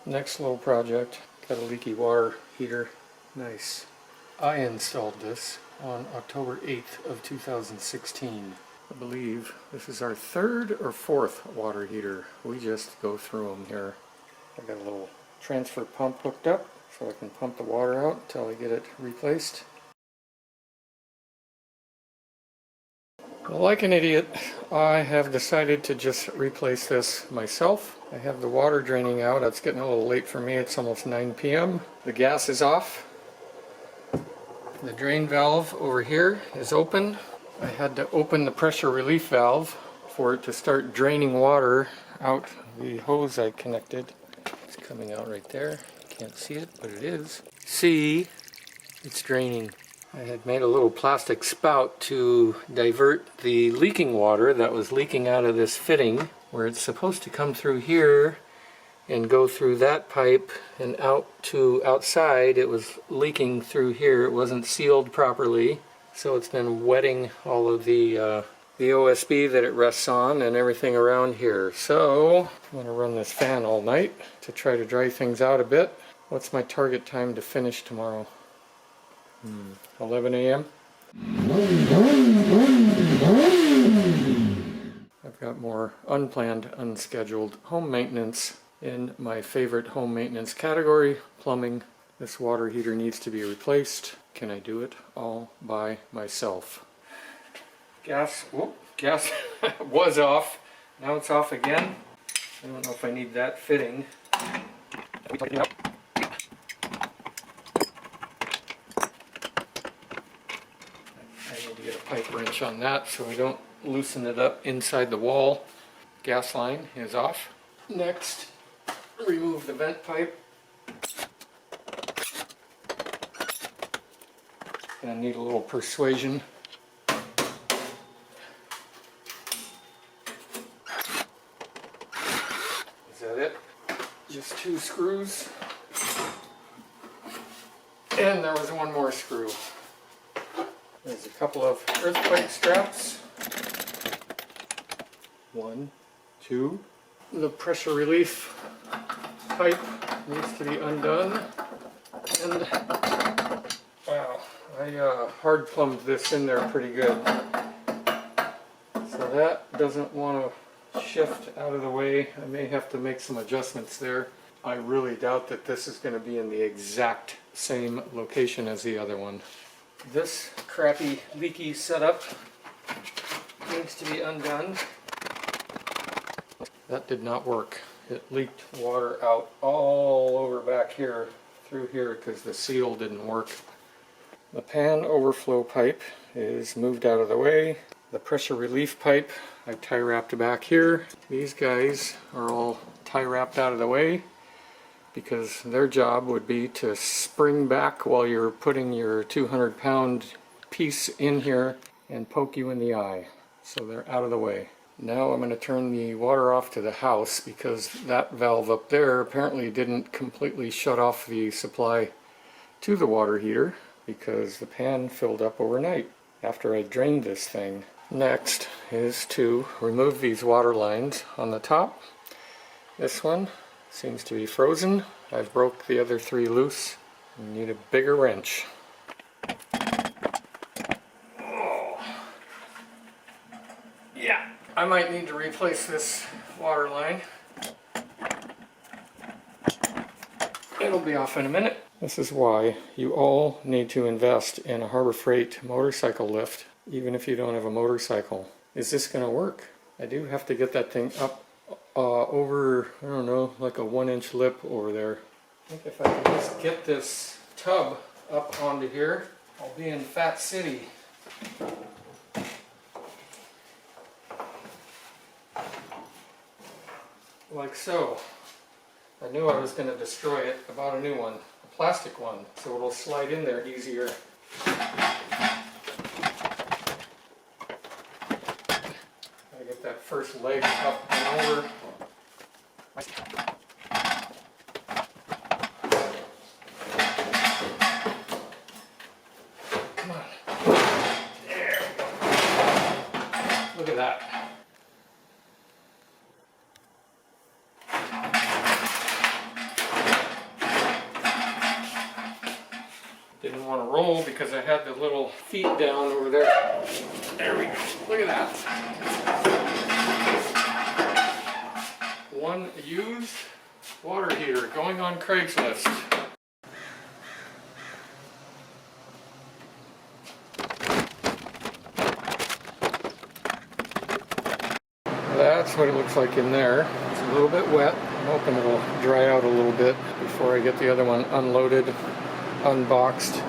Next little project, got a leaky water heater. Nice. I installed this on October 8th of 2016. I believe this is our third or fourth water heater. We just go through them here. I got a little transfer pump hooked up so I can pump the water out until I get it replaced. Well, like an idiot, I have decided to just replace this myself. I have the water draining out. It's getting a little late for me. It's almost 9 p.m. The gas is off. The drain valve over here is open. I had to open the pressure relief valve for it to start draining water out the hose I connected. It's coming out right there. Can't see it, but it is. See, it's draining. I had made a little plastic spout to divert the leaking water that was leaking out of this fitting, where it's supposed to come through here and go through that pipe and out to outside. It was leaking through here. It wasn't sealed properly, so it's been wetting all of the OSB that it rests on and everything around here. So I'm going to run this fan all night to try to dry things out a bit. What's my target time to finish tomorrow? 11 a.m. I've got more unplanned, unscheduled home maintenance in my favorite home maintenance category, plumbing. This water heater needs to be replaced. Can I do it all by myself? Gas was off. Now it's off again. I don't know if I need that fitting. Get a pipe wrench on that so I don't loosen it up inside the wall. Gas line is off. Next, remove the vent pipe. Gonna need a little persuasion. Is that it? Just 2 screws. And there was one more screw. There's a couple of earthquake straps. 1, 2. The pressure relief pipe needs to be undone. And wow, I hard plumbed this in there pretty good. So that doesn't want to shift out of the way. I may have to make some adjustments there. I really doubt that this is going to be in the exact same location as the other one. This crappy leaky setup needs to be undone. That did not work. It leaked water out all over back here, through here, because the seal didn't work. The pan overflow pipe is moved out of the way. The pressure relief pipe I tie wrapped back here. These guys are all tie wrapped out of the way, because their job would be to spring back while you're putting your 200-pound piece in here and poke you in the eye. So they're out of the way. Now I'm going to turn the water off to the house, because that valve up there apparently didn't completely shut off the supply to the water heater, because the pan filled up overnight after I drained this thing. Next is to remove these water lines on the top. This one seems to be frozen. I've broke the other 3 loose. I need a bigger wrench. Oh. Yeah, I might need to replace this water line. It'll be off in a minute. This is why you all need to invest in a Harbor Freight motorcycle lift, even if you don't have a motorcycle. Is this going to work? I do have to get that thing up over, I don't know, like a 1-inch lip over there. I think if I can just get this tub up onto here, I'll be in Fat City. Like so. I knew I was going to destroy it. I bought a new one, a plastic one, so it'll slide in there easier. Gotta get that first leg up and over. Come on. There we go. Look at that. on a roll because I had the little feet down over there. There we go. Look at that. One used water heater going on Craigslist. That's what it looks like in there. It's a little bit wet. I'm hoping it'll dry out a little bit before I get the other one unloaded, unboxed,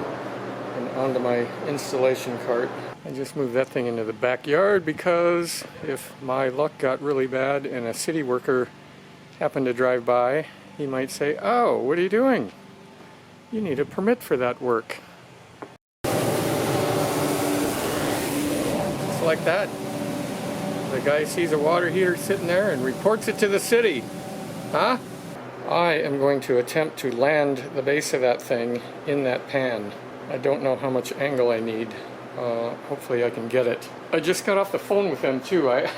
and onto my installation cart. I just moved that thing into the backyard because if my luck got really bad and a city worker happened to drive by, he might say, "Oh, what are you doing? You need a permit for that work." Just like that. The guy sees a water heater sitting there and reports it to the city. Huh? I am going to attempt to land the base of that thing in that pan. I don't know how much angle I need. Hopefully I can get it. I just got off the phone with them too. I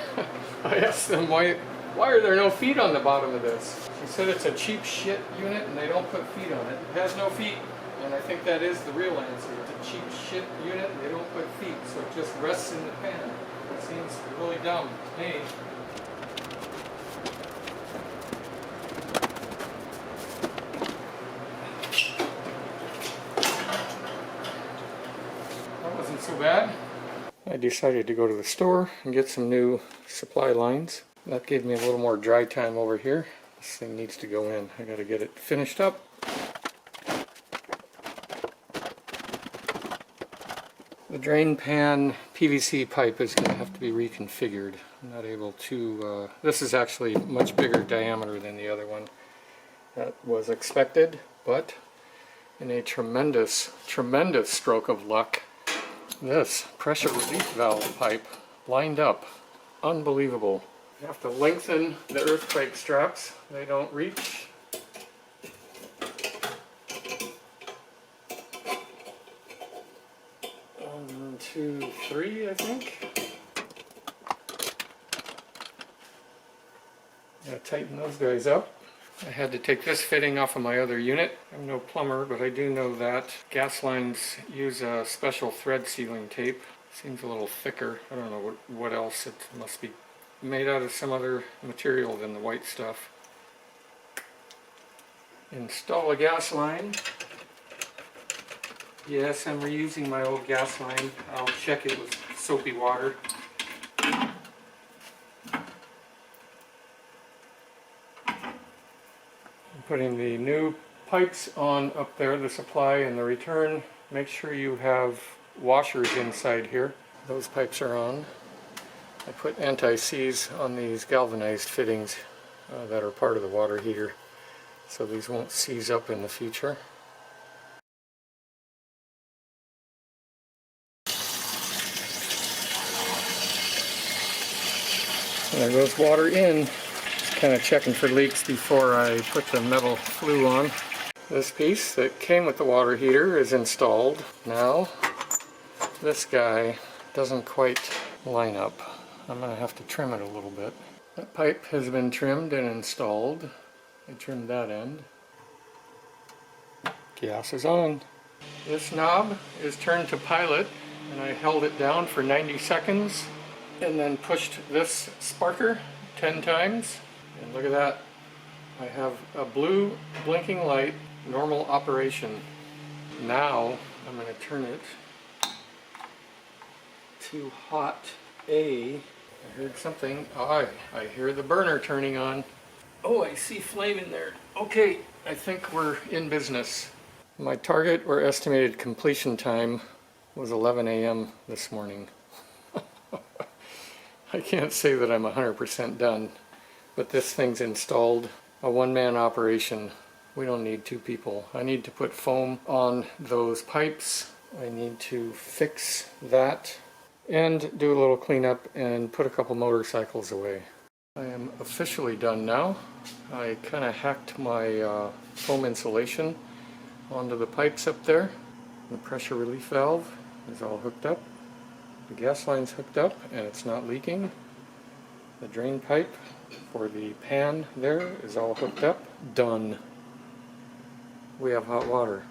asked them why are there no feet on the bottom of this? She said it's a cheap shit unit and they don't put feet on it. It has no feet. And I think that is the real answer. It's a cheap shit unit and they don't put feet. So it just rests in the pan. It seems really dumb to me. That wasn't so bad. I decided to go to the store and get some new supply lines. That gave me a little more dry time over here. This thing needs to go in. I gotta get it finished up. The drain pan PVC pipe is going to have to be reconfigured. I'm not able to, this is actually much bigger diameter than the other one. That was expected, but in a tremendous stroke of luck, this pressure relief valve pipe lined up. Unbelievable. You have to lengthen the earthquake straps. They don't reach. 1, 2, 3, I think. Gotta tighten those guys up. I had to take this fitting off of my other unit. I'm no plumber, but I do know that gas lines use a special thread sealing tape. Seems a little thicker. I don't know what else. It must be made out of some other material than the white stuff. Install a gas line. Yes, I'm reusing my old gas line. I'll check it with soapy water. I'm putting the new pipes on up there, the supply and the return. Make sure you have washers inside here. Those pipes are on. I put anti-seize on these galvanized fittings that are part of the water heater, so these won't seize up in the future. There goes water in. Kind of checking for leaks before I put the metal flue on. This piece that came with the water heater is installed. Now, this guy doesn't quite line up. I'm going to have to trim it a little bit. That pipe has been trimmed and installed. I trimmed that end. Gas is on. This knob is turned to pilot, and I held it down for 90 seconds and then pushed this sparker 10 times. And look at that. I have a blue blinking light, normal operation. Now I'm going to turn it to hot A. I heard something. Oh, I hear the burner turning on. Oh, I see flame in there. Okay, I think we're in business. My target or estimated completion time was 11 a.m. this morning. I can't say that I'm 100% done, but this thing's installed. A one-man operation. We don't need two people. I need to put foam on those pipes. I need to fix that and do a little cleanup and put a couple motorcycles away. I am officially done now. I kind of hacked my foam insulation onto the pipes up there. The pressure relief valve is all hooked up. The gas line's hooked up and it's not leaking. The drain pipe for the pan there is all hooked up. Done. We have hot water.